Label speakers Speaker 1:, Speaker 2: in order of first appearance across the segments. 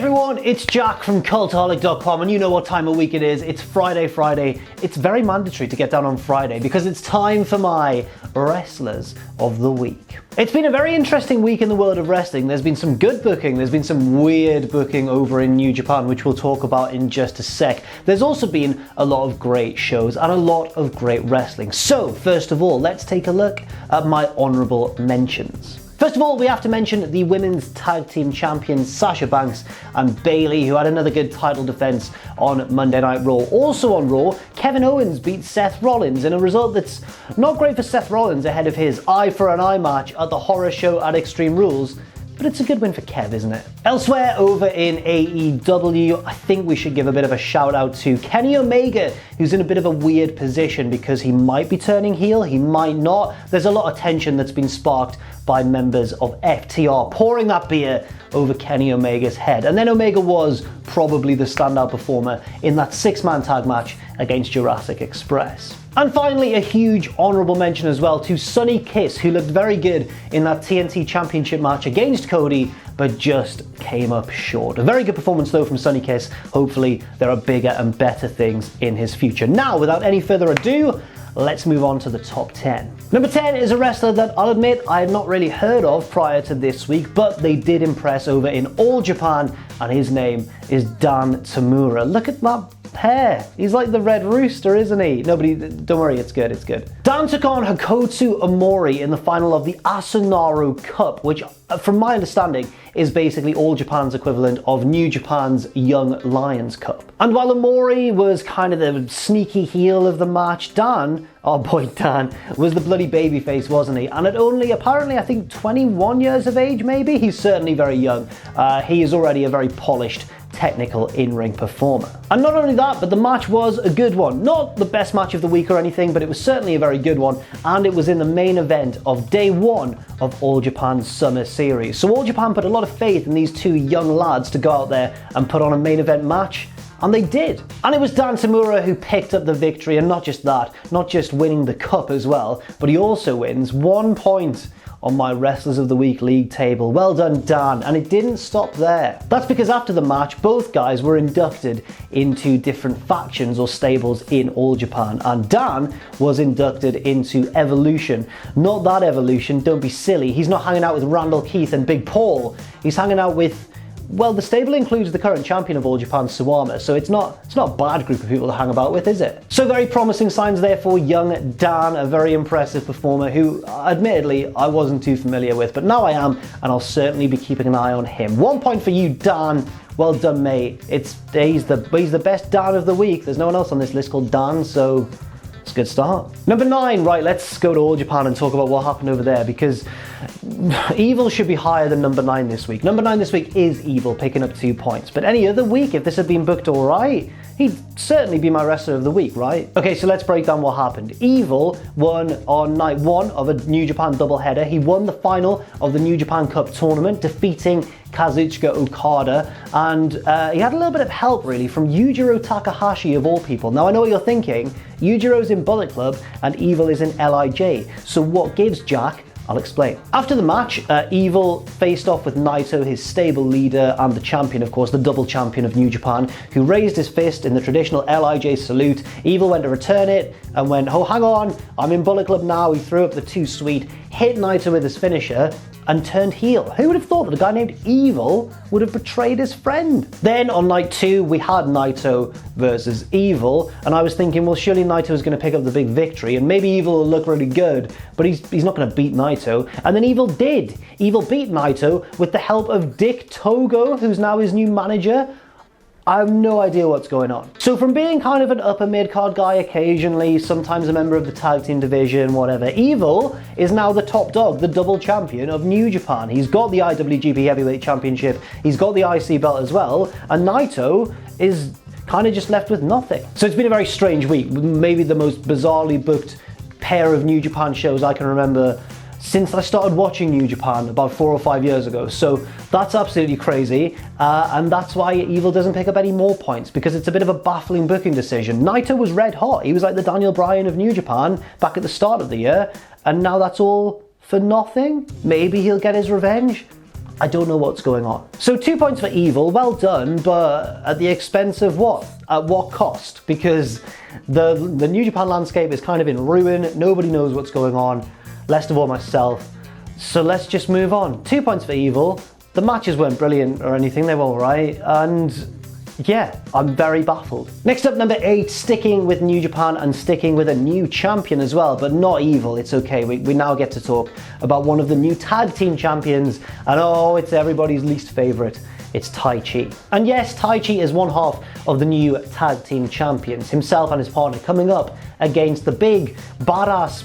Speaker 1: everyone, it's Jack from Cultaholic.com, and you know what time of week it is. It's Friday. It's very mandatory to get down on Friday because it's time for my Wrestlers of the Week. It's been a very interesting week in the world of wrestling. There's been some good booking, there's been some weird booking over in New Japan, which we'll talk about in just a sec. There's also been a lot of great shows and a lot of great wrestling. So, first of all, let's take a look at my honourable mentions. First of all, we have to mention the women's tag team champions Sasha Banks and Bayley, who had another good title defense on Monday Night Raw. Also on Raw, Kevin Owens beat Seth Rollins in a result that's not great for Seth Rollins ahead of his eye for an eye match at the horror show at Extreme Rules, but it's a good win for Kev, isn't it? Elsewhere over in AEW, I think we should give a bit of a shout out to Kenny Omega, who's in a bit of a weird position because he might be turning heel, he might not. There's a lot of tension that's been sparked by members of FTR pouring that beer over Kenny Omega's head. And then Omega was probably the standout performer in that 6-man tag match against Jurassic Express. And finally, a huge honourable mention as well to Sonny Kiss, who looked very good in that TNT Championship match against Cody, but just came up short. A very good performance though from Sonny Kiss. Hopefully there are bigger and better things in his future. Now, without any further ado, let's move on to the top 10. Number 10 is a wrestler that I'll admit I had not really heard of prior to this week, but they did impress over in All Japan, and his name is Dan Tamura. Look at that hair. He's like the Red Rooster, isn't he? Nobody, don't worry, it's good. Dan took on Hakoto Omori in the final of the Asunaro Cup, which, from my understanding, is basically All Japan's equivalent of New Japan's Young Lions Cup. And while Omori was kind of the sneaky heel of the match, Dan, our boy Dan, was the bloody babyface, wasn't he? And at only, apparently, I think 21 years of age, maybe? He's certainly very young. He is already a very polished, technical in-ring performer. And not only that, but the match was a good one. Not the best match of the week or anything, but it was certainly a very good one, and it was in the main event of day one of All Japan's Summer Series. So All Japan put a lot of faith in these two young lads to go out there and put on a main event match, and they did. And it was Dan Tamura who picked up the victory, and not just that, not just winning the cup as well, but he also wins 1 point on my Wrestlers of the Week league table. Well done, Dan. And it didn't stop there. That's because after the match, both guys were inducted into different factions or stables in All Japan. And Dan was inducted into Evolution. Not that Evolution, don't be silly. He's not hanging out with Randall Keith and Big Paul. He's hanging out with, well, the stable includes the current champion of All Japan, Suwama, so it's not a bad group of people to hang about with, is it? So very promising signs there for young Dan, a very impressive performer who, admittedly, I wasn't too familiar with, but now I am, and I'll certainly be keeping an eye on him. 1 point for you, Dan. Well done, mate. He's the best Dan of the week. There's no one else on this list called Dan, so it's a good start. Number 9, right, let's go to All Japan and talk about what happened over there, because Evil should be higher than number 9 this week. Number 9 this week is Evil, picking up 2 points. But any other week, if this had been booked all right, he'd certainly be my Wrestler of the Week, right? Okay, so let's break down what happened. Evil won on night 1 of a New Japan doubleheader. He won the final of the New Japan Cup tournament, defeating Kazuchika Okada, and he had a little bit of help, really, from Yujiro Takahashi, of all people. Now, I know what you're thinking. Yujiro's in Bullet Club, and Evil is in LIJ. So what gives Jack? I'll explain. After the match, Evil faced off with Naito, his stable leader and the champion, of course, the double champion of New Japan, who raised his fist in the traditional LIJ salute. Evil went to return it and went, oh, hang on, I'm in Bullet Club now. He threw up the too sweet, hit Naito with his finisher, and turned heel. Who would have thought that a guy named Evil would have betrayed his friend? Then on night 2, we had Naito versus Evil, and I was thinking, well, surely Naito is going to pick up the big victory, and maybe Evil will look really good, but he's not going to beat Naito. And then Evil did. Evil beat Naito with the help of Dick Togo, who's now his new manager. I have no idea what's going on. So from being kind of an upper mid-card guy occasionally, sometimes a member of the tag team division, whatever, Evil is now the top dog, the double champion of New Japan. He's got the IWGP Heavyweight Championship, he's got the IC belt as well, and Naito is kind of just left with nothing. So it's been a very strange week, maybe the most bizarrely booked pair of New Japan shows I can remember since I started watching New Japan about 4 or 5 years ago. So that's absolutely crazy, and that's why Evil doesn't pick up any more points, because it's a bit of a baffling booking decision. Naito was red hot. He was like the Daniel Bryan of New Japan back at the start of the year, and now that's all for nothing? Maybe he'll get his revenge? I don't know what's going on. So 2 points for Evil, well done, but at the expense of what? At what cost? Because the New Japan landscape is kind of in ruin, nobody knows what's going on, least of all myself, so let's just move on. 2 points for Evil, the matches weren't brilliant or anything, they were alright, and yeah, I'm very baffled. Next up, number 8, sticking with New Japan and sticking with a new champion as well, but not Evil, it's okay. We now get to talk about one of the new tag team champions, and oh, it's everybody's least favorite. It's Taichi. And yes, Taichi is one half of the new tag team champions, himself and his partner coming up against the big, badass,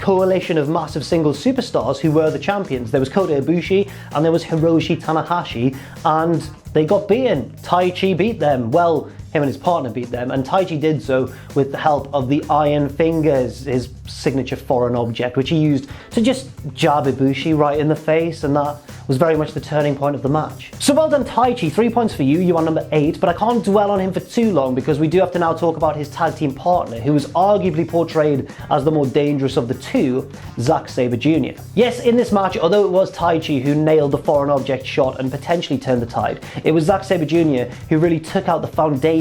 Speaker 1: coalition of massive single superstars who were the champions. There was Kota Ibushi and there was Hiroshi Tanahashi, and they got beaten. Taichi beat them. Well, him and his partner beat them, and Taichi did so with the help of the Iron Fingers, his signature foreign object, which he used to just jab Ibushi right in the face, and that was very much the turning point of the match. So well done, Taichi, 3 points for you, you are number 8, but I can't dwell on him for too long because we do have to now talk about his tag team partner, who was arguably portrayed as the more dangerous of the two, Zack Sabre Jr. Yes, in this match, although it was Taichi who nailed the foreign object shot and potentially turned the tide, it was Zack Sabre Jr. who really took out the foundations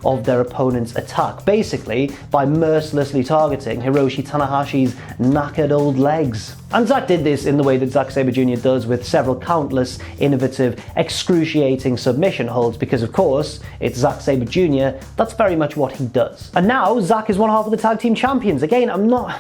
Speaker 1: of their opponent's attack, basically by mercilessly targeting Hiroshi Tanahashi's knackered old legs. And Zack did this in the way that Zack Sabre Jr. does, with several countless, innovative, excruciating submission holds, because of course, it's Zack Sabre Jr., that's very much what he does. And now, Zack is one half of the tag team champions. Again, I'm not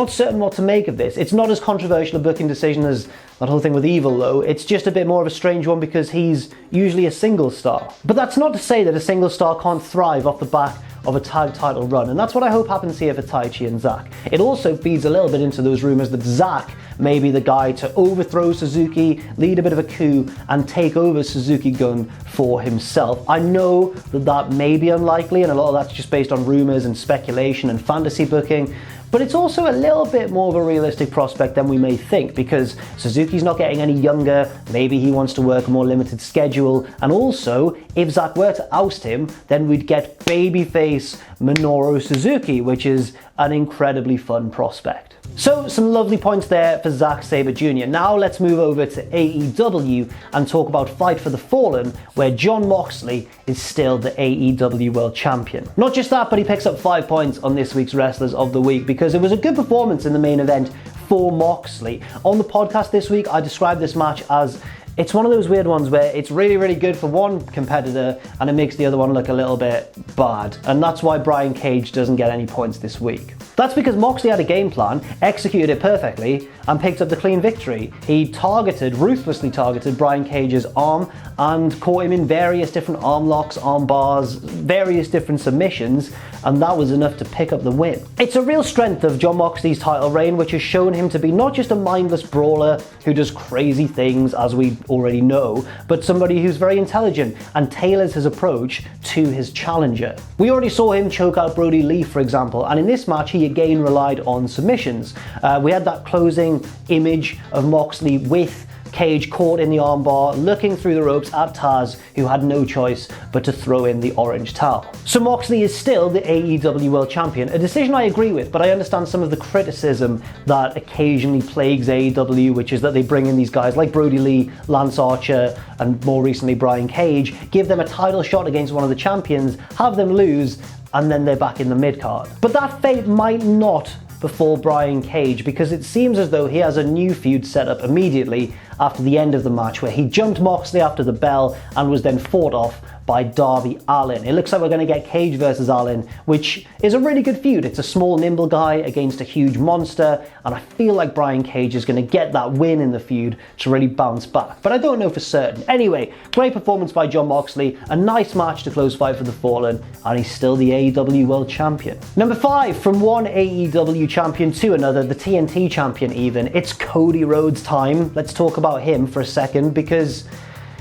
Speaker 1: certain what to make of this. It's not as controversial a booking decision as that whole thing with Evil though. It's just a bit more of a strange one because he's usually a single star. But that's not to say that a single star can't thrive off the back of a tag title run, and that's what I hope happens here for Taichi and Zack. It also feeds a little bit into those rumors that Zack may be the guy to overthrow Suzuki, lead a bit of a coup, and take over Suzuki Gun for himself. I know that that may be unlikely, and a lot of that's just based on rumors and speculation and fantasy booking, but it's also a little bit more of a realistic prospect than we may think, because Suzuki's not getting any younger, maybe he wants to work a more limited schedule, and also, if Zack were to oust him, then we'd get babyface Minoru Suzuki, which is an incredibly fun prospect. So, some lovely points there for Zack Sabre Jr. Now let's move over to AEW and talk about Fight for the Fallen, where Jon Moxley is still the AEW World Champion. Not just that, but he picks up 5 points on this week's Wrestlers of the Week because it was a good performance in the main event for Moxley. On the podcast this week, I described this match as it's one of those weird ones where it's really, really good for one competitor and it makes the other one look a little bit bad. And that's why Brian Cage doesn't get any points this week. That's because Moxley had a game plan, executed it perfectly, and picked up the clean victory. He ruthlessly targeted Brian Cage's arm and caught him in various different arm locks, arm bars, various different submissions, and that was enough to pick up the win. It's a real strength of Jon Moxley's title reign, which has shown him to be not just a mindless brawler who does crazy things, as we already know, but somebody who's very intelligent and tailors his approach to his challenger. We already saw him choke out Brody Lee, for example, and in this match he again relied on submissions. We had that closing image of Moxley with Cage caught in the armbar, looking through the ropes at Taz, who had no choice but to throw in the orange towel. So Moxley is still the AEW World Champion, a decision I agree with, but I understand some of the criticism that occasionally plagues AEW, which is that they bring in these guys like Brody Lee, Lance Archer, and more recently Brian Cage, give them a title shot against one of the champions, have them lose, and then they're back in the mid-card. But that fate might not befall Brian Cage, because it seems as though he has a new feud set up immediately after the end of the match, where he jumped Moxley after the bell and was then fought off by Darby Allin. It looks like we're going to get Cage versus Allin, which is a really good feud. It's a small, nimble guy against a huge monster, and I feel like Brian Cage is going to get that win in the feud to really bounce back, but I don't know for certain. Anyway, great performance by Jon Moxley, a nice match to close Fight for the Fallen, and he's still the AEW World Champion. Number 5, from one AEW champion to another, the TNT champion even, it's Cody Rhodes time. Let's talk about him for a second, because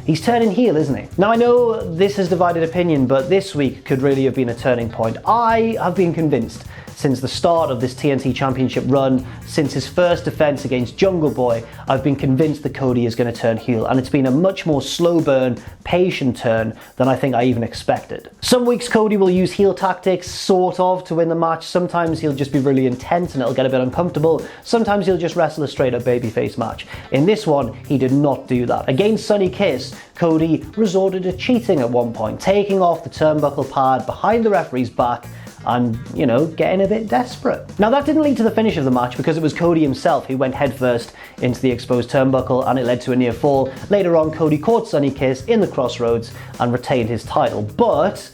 Speaker 1: He's turning heel, isn't he? Now I know this has divided opinion, but this week could really have been a turning point. I have been convinced since the start of this TNT Championship run, since his first defense against Jungle Boy, I've been convinced that Cody is going to turn heel, and it's been a much more slow burn, patient turn than I think I even expected. Some weeks Cody will use heel tactics, sort of, to win the match. Sometimes he'll just be really intense and it'll get a bit uncomfortable. Sometimes he'll just wrestle a straight up babyface match. In this one, he did not do that. Against Sonny Kiss, Cody resorted to cheating at one point, taking off the turnbuckle pad behind the referee's back and, you know, getting a bit desperate. Now that didn't lead to the finish of the match because it was Cody himself who went headfirst into the exposed turnbuckle and it led to a near fall. Later on, Cody caught Sonny Kiss in the crossroads and retained his title. But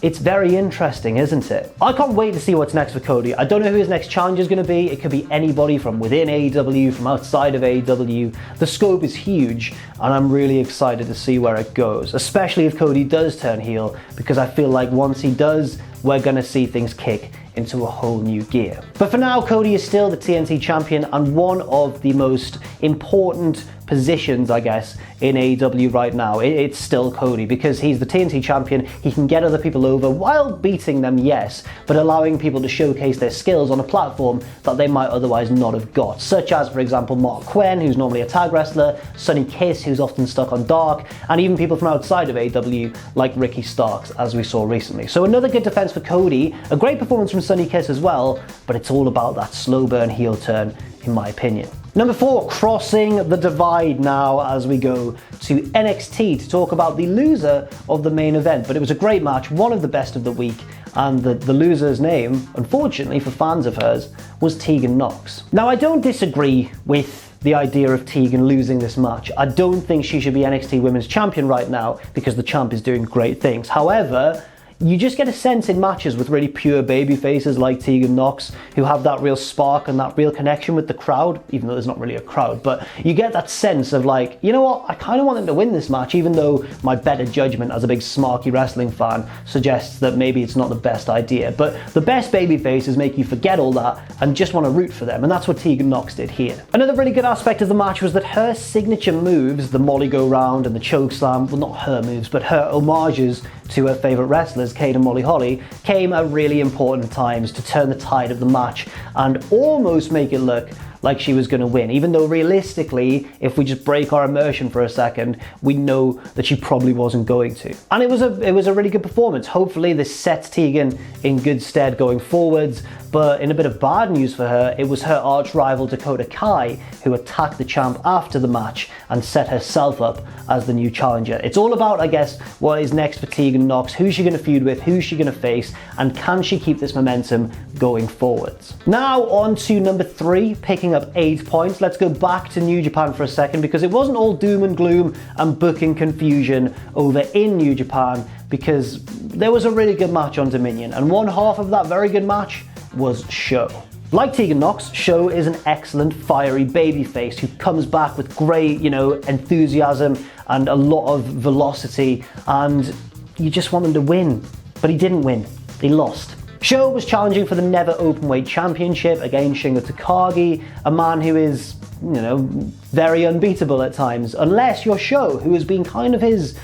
Speaker 1: it's very interesting, isn't it? I can't wait to see what's next for Cody. I don't know who his next challenge is going to be. It could be anybody from within AEW, from outside of AEW. The scope is huge, and I'm really excited to see where it goes, especially if Cody does turn heel, because I feel like once he does, we're going to see things kick into a whole new gear. But for now, Cody is still the TNT champion and one of the most important positions, I guess, in AEW right now. It's still Cody because he's the TNT champion. He can get other people over while beating them, yes, but allowing people to showcase their skills on a platform that they might otherwise not have got, such as, for example, Mark Quinn, who's normally a tag wrestler, Sonny Kiss, who's often stuck on Dark, and even people from outside of AEW like Ricky Starks, as we saw recently. So another good defense for Cody, a great performance from Sonny Kiss as well, but it's all about that slow burn heel turn, in my opinion. Number 4, crossing the divide now as we go to NXT to talk about the loser of the main event. But it was a great match, one of the best of the week, and the loser's name, unfortunately for fans of hers, was Tegan Nox. Now I don't disagree with the idea of Tegan losing this match. I don't think she should be NXT Women's Champion right now because the champ is doing great things. However, you just get a sense in matches with really pure baby faces like Tegan Nox, who have that real spark and that real connection with the crowd, even though there's not really a crowd, but you get that sense of like, you know what, I kind of want them to win this match, even though my better judgment as a big smarky wrestling fan suggests that maybe it's not the best idea. But the best baby faces make you forget all that and just want to root for them, and that's what Tegan Nox did here. Another really good aspect of the match was that her signature moves, the Molly Go Round and the Choke Slam, well, not her moves, but her homages to her favourite wrestlers, Kate and Molly Holly, came at really important times to turn the tide of the match and almost make it look like she was going to win, even though realistically, if we just break our immersion for a second, we know that she probably wasn't going to. And it was a really good performance. Hopefully this sets Tegan in good stead going forwards, but in a bit of bad news for her, it was her arch rival Dakota Kai who attacked the champ after the match and set herself up as the new challenger. It's all about, I guess, what is next for Tegan Nox, who's she going to feud with, who's she going to face, and can she keep this momentum going forwards. Now on to number 3, picking up 8 points. Let's go back to New Japan for a second because it wasn't all doom and gloom and booking confusion over in New Japan, because there was a really good match on Dominion, and one half of that very good match was Show. Like Tegan Nox, Show is an excellent fiery babyface who comes back with great, enthusiasm and a lot of velocity, and you just want him to win. But he didn't win, he lost. Show was challenging for the Never Openweight Championship against Shingo Takagi, a man who is, very unbeatable at times, unless you're Show, who has been kind of his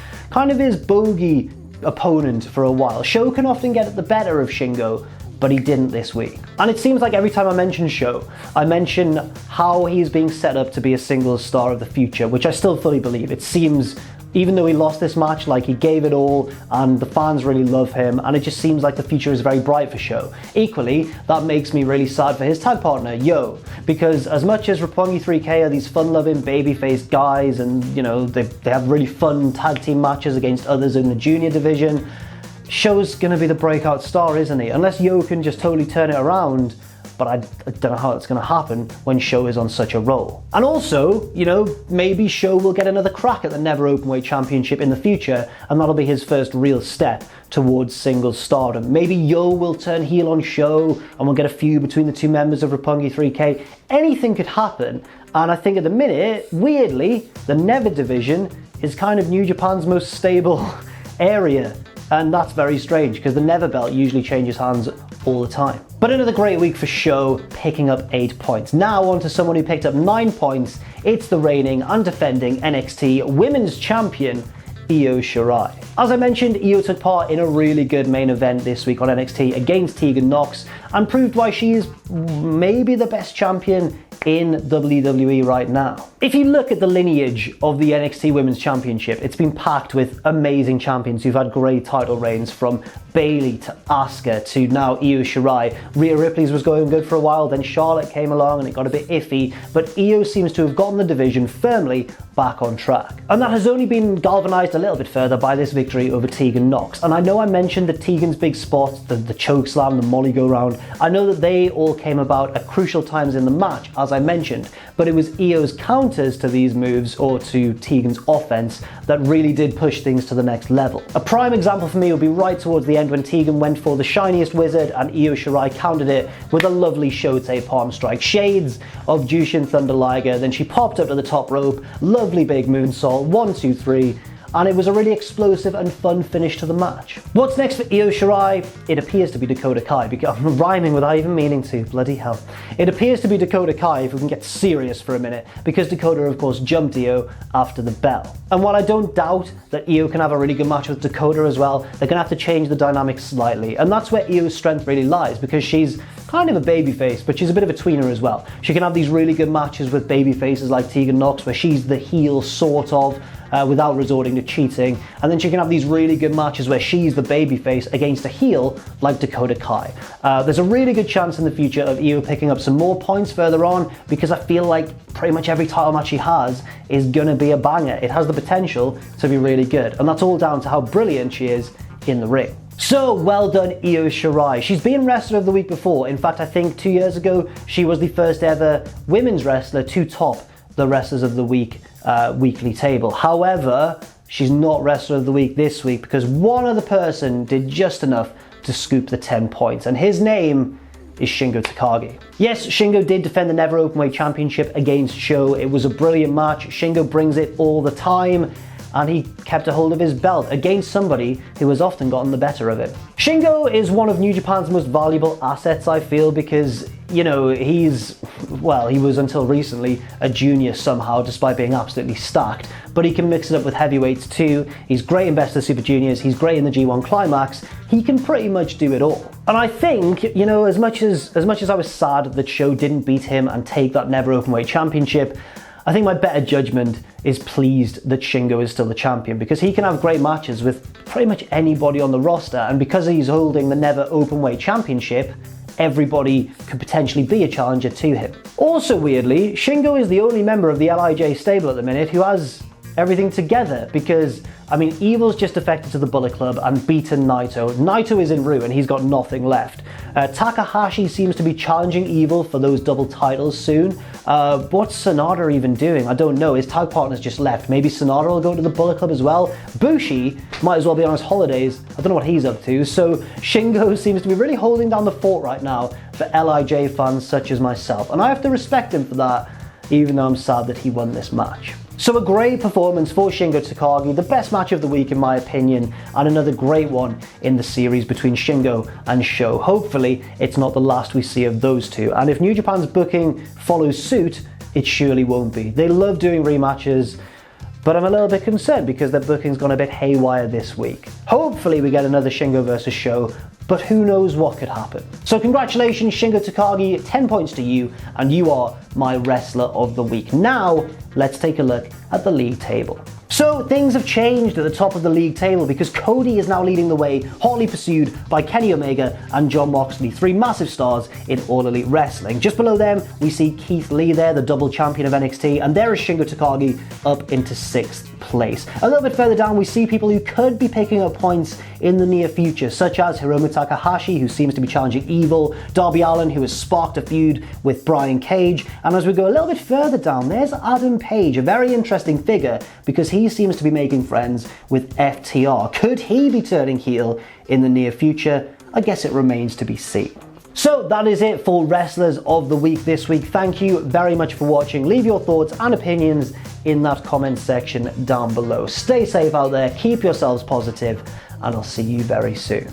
Speaker 1: bogey opponent for a while. Show can often get the better of Shingo, but he didn't this week. And it seems like every time I mention Show, I mention how he's being set up to be a singles star of the future, which I still fully believe. It seems, even though he lost this match, like he gave it all and the fans really love him, and it just seems like the future is very bright for Show. Equally, that makes me really sad for his tag partner, Yo, because as much as Roppongi 3K are these fun-loving babyface guys and, they have really fun tag team matches against others in the junior division, Show's gonna be the breakout star, isn't he? Unless Yo can just totally turn it around, but I don't know how it's gonna happen when Show is on such a roll. And also, maybe Show will get another crack at the Never Openweight Championship in the future, and that'll be his first real step towards singles stardom. Maybe Yo will turn heel on Show, and we'll get a feud between the two members of Roppongi 3K. Anything could happen, and I think at the minute, weirdly, the Never division is kind of New Japan's most stable area. And that's very strange because the Never belt usually changes hands all the time. But another great week for Sho, picking up 8 points. Now on to someone who picked up 9 points. It's the reigning and defending NXT Women's Champion, Io Shirai. As I mentioned, Io took part in a really good main event this week on NXT against Tegan Nox and proved why she is maybe the best champion in WWE right now. If you look at the lineage of the NXT Women's Championship, it's been packed with amazing champions who've had great title reigns, from Bayley to Asuka to now Io Shirai. Rhea Ripley's was going good for a while, then Charlotte came along and it got a bit iffy, but Io seems to have gotten the division firmly back on track. And that has only been galvanized a little bit further by this victory over Tegan Nox. And I know I mentioned that Tegan's big spots, the chokeslam, the Molly go round, I know that they all came about at crucial times in the match, as I mentioned, but it was Io's counters to these moves, or to Tegan's offense, that really did push things to the next level. A prime example for me would be right towards the end when Tegan went for the shiniest wizard and Io Shirai countered it with a lovely Shote palm strike, shades of Jushin Thunder Liger. Then she popped up to the top rope, lovely big moonsault, 1, 2, 3, and it was a really explosive and fun finish to the match. What's next for Io Shirai? It appears to be Dakota Kai, because I'm rhyming without even meaning to, bloody hell. It appears to be Dakota Kai, if we can get serious for a minute, because Dakota of course jumped Io after the bell. And while I don't doubt that Io can have a really good match with Dakota as well, they're gonna have to change the dynamics slightly, and that's where Io's strength really lies, because she's kind of a babyface, but she's a bit of a tweener as well. She can have these really good matches with babyfaces like Tegan Nox, where she's the heel sort of, without resorting to cheating, and then she can have these really good matches where she's the babyface against a heel like Dakota Kai. There's a really good chance in the future of Io picking up some more points further on, because I feel like pretty much every title match she has is gonna be a banger. It has the potential to be really good, and that's all down to how brilliant she is in the ring. So well done, Io Shirai. She's been Wrestler of the Week before. In fact, I think 2 years ago, she was the first ever women's wrestler to top the Wrestlers of the Week weekly table. However, she's not Wrestler of the Week this week because one other person did just enough to scoop the 10 points, and his name is Shingo Takagi. Yes, Shingo did defend the Never Openweight Championship against Sho. It was a brilliant match. Shingo brings it all the time, and he kept a hold of his belt against somebody who has often gotten the better of him. Shingo is one of New Japan's most valuable assets, I feel, because, you know, he was until recently a junior somehow, despite being absolutely stacked, but he can mix it up with heavyweights too. He's great in Best of Super Juniors, he's great in the G1 Climax, he can pretty much do it all. And I think, you know, as much as I was sad that Sho didn't beat him and take that Never Openweight Championship, I think my better judgment is pleased that Shingo is still the champion, because he can have great matches with pretty much anybody on the roster, and because he's holding the Never Openweight Championship, everybody could potentially be a challenger to him. Also weirdly, Shingo is the only member of the LIJ stable at the minute who has everything together, because, I mean, Evil's just defected to the Bullet Club and beaten Naito. Naito is in ruin, he's got nothing left. Takahashi seems to be challenging Evil for those double titles soon. What's Sonata even doing? I don't know. His tag partner's just left. Maybe Sonata will go to the Bullet Club as well. Bushi might as well be on his holidays. I don't know what he's up to. So Shingo seems to be really holding down the fort right now for LIJ fans such as myself. And I have to respect him for that, even though I'm sad that he won this match. So a great performance for Shingo Takagi, the best match of the week in my opinion, and another great one in the series between Shingo and Sho. Hopefully it's not the last we see of those two, and if New Japan's booking follows suit, it surely won't be. They love doing rematches, but I'm a little bit concerned because their booking's gone a bit haywire this week. Hopefully we get another Shingo versus Sho, but who knows what could happen. So congratulations Shingo Takagi, 10 points to you, and you are my Wrestler of the Week. Now, let's take a look at the league table. So things have changed at the top of the league table because Cody is now leading the way, hotly pursued by Kenny Omega and Jon Moxley, three massive stars in All Elite Wrestling. Just below them, we see Keith Lee there, the double champion of NXT, and there is Shingo Takagi up into 6th place. A little bit further down, we see people who could be picking up points in the near future, such as Hiromu Takahashi, who seems to be challenging Evil, Darby Allin, who has sparked a feud with Brian Cage, and as we go a little bit further down, there's Adam Page, a very interesting figure because he seems to be making friends with FTR. Could he be turning heel in the near future? I guess it remains to be seen. So that is it for Wrestlers of the Week this week. Thank you very much for watching. Leave your thoughts and opinions in that comment section down below. Stay safe out there, keep yourselves positive, and I'll see you very soon.